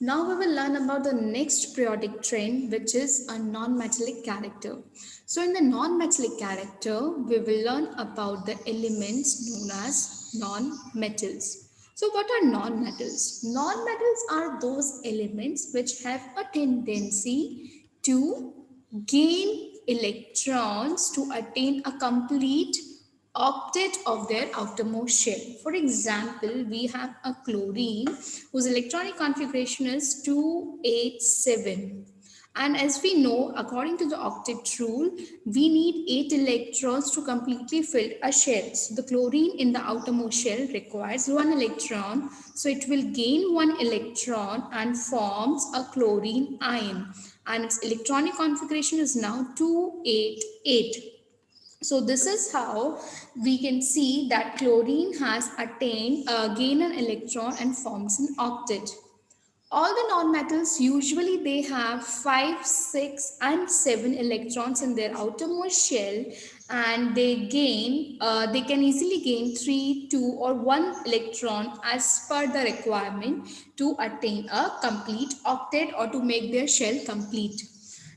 Now we will learn about the next periodic train, which is a non-metallic character. So in the non-metallic character, we will learn about the elements known as non-metals. So what are non-metals? Non-metals are those elements which have a tendency to gain electrons to attain a complete octet of their outermost shell. For example, we have a chlorine whose electronic configuration is 287. And as we know, according to the octet rule, we need 8 electrons to completely fill a shell. So the chlorine in the outermost shell requires 1 electron. So it will gain 1 electron and forms a chlorine ion. And its electronic configuration is now 288. So this is how we can see that chlorine has attained gain an electron and forms an octet. All the nonmetals usually they have 5, 6 and 7 electrons in their outermost shell, and they can easily gain 3, 2 or 1 electron as per the requirement to attain a complete octet or to make their shell complete.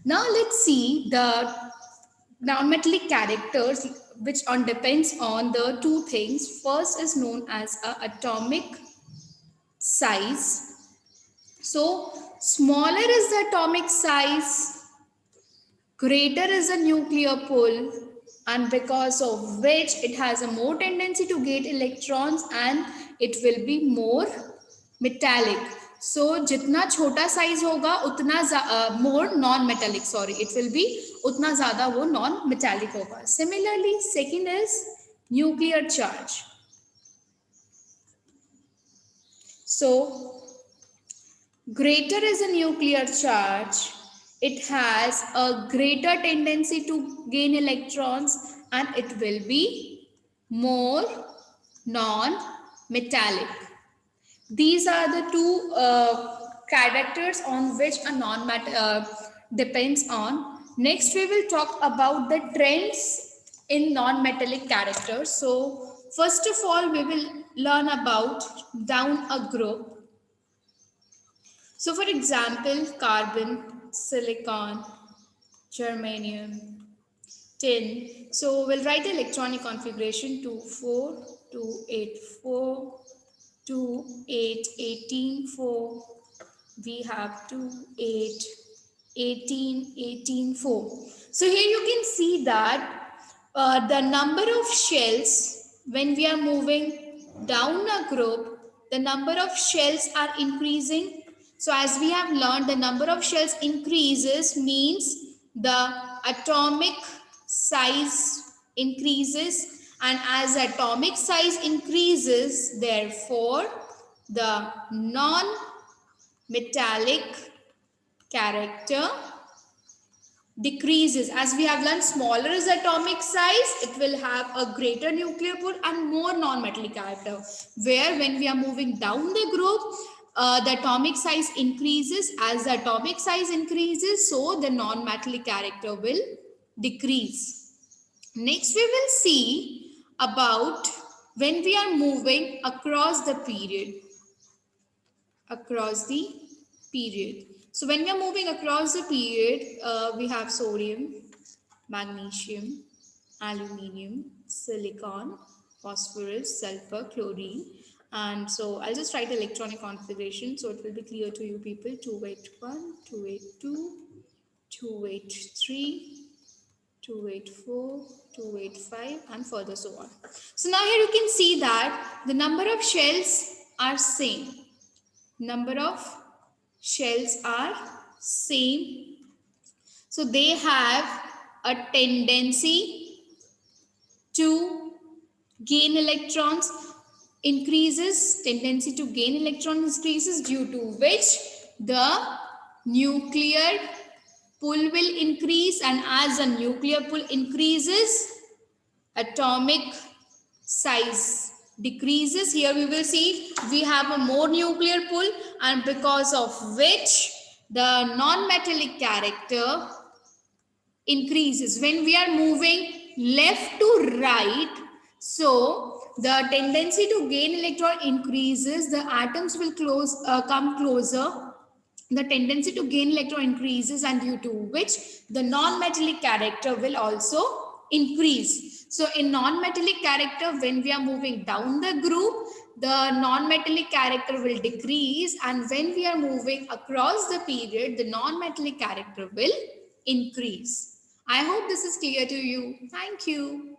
Now let's see the non-metallic characters, which on depends on the two things. First is known as a atomic size. So smaller is the atomic size, greater is the nuclear pull, and because of which it has a more tendency to get electrons and it will be more metallic. So जितना छोटा size होगा उतना more non-metallic, sorry, it will be उतना ज़्यादा वो non-metallic होगा. Similarly, second is nuclear charge. So greater is a nuclear charge, it has a greater tendency to gain electrons and it will be more non-metallic. These are the two characters on which a non-metallic depends on. Next we will talk about the trends in non-metallic characters. So first of all we will learn about down a group. So for example, carbon, silicon, germanium, tin. So we'll write the electronic configuration 24, 284, 28, 18, 4. We have 2, 8, 18, 18, 4. So here you can see that the number of shells when we are moving down a group, the number of shells are increasing. So as we have learned, the number of shells increases means the atomic size increases, and as atomic size increases, therefore the non-metallic character decreases. As we have learned, smaller is atomic size, it will have a greater nuclear pull and more non-metallic character, where when we are moving down the group, the atomic size increases. As the atomic size increases, so the non-metallic character will decrease. Next we will see about when we are moving across the period. So when we are moving across the period, we have sodium, magnesium, aluminium, silicon, phosphorus, sulfur, chlorine. And so I'll just write the electronic configuration so it will be clear to you people. 281, 282, 283, 284, 285 and further so on. So now here you can see that the number of shells are same. Number of shells are same. So they have a tendency to gain electrons increases, tendency to gain electrons increases, due to which the nuclear pull will increase, and as the nuclear pull increases, atomic size decreases. Here we will see we have a more nuclear pull, and because of which the non-metallic character increases. When we are moving left to right, so the tendency to gain electron increases, the atoms will come closer, the tendency to gain electron increases, and due to which the non-metallic character will also increase. So in non-metallic character, when we are moving down the group, the non-metallic character will decrease, and when we are moving across the period, the non-metallic character will increase. I hope this is clear to you. Thank you.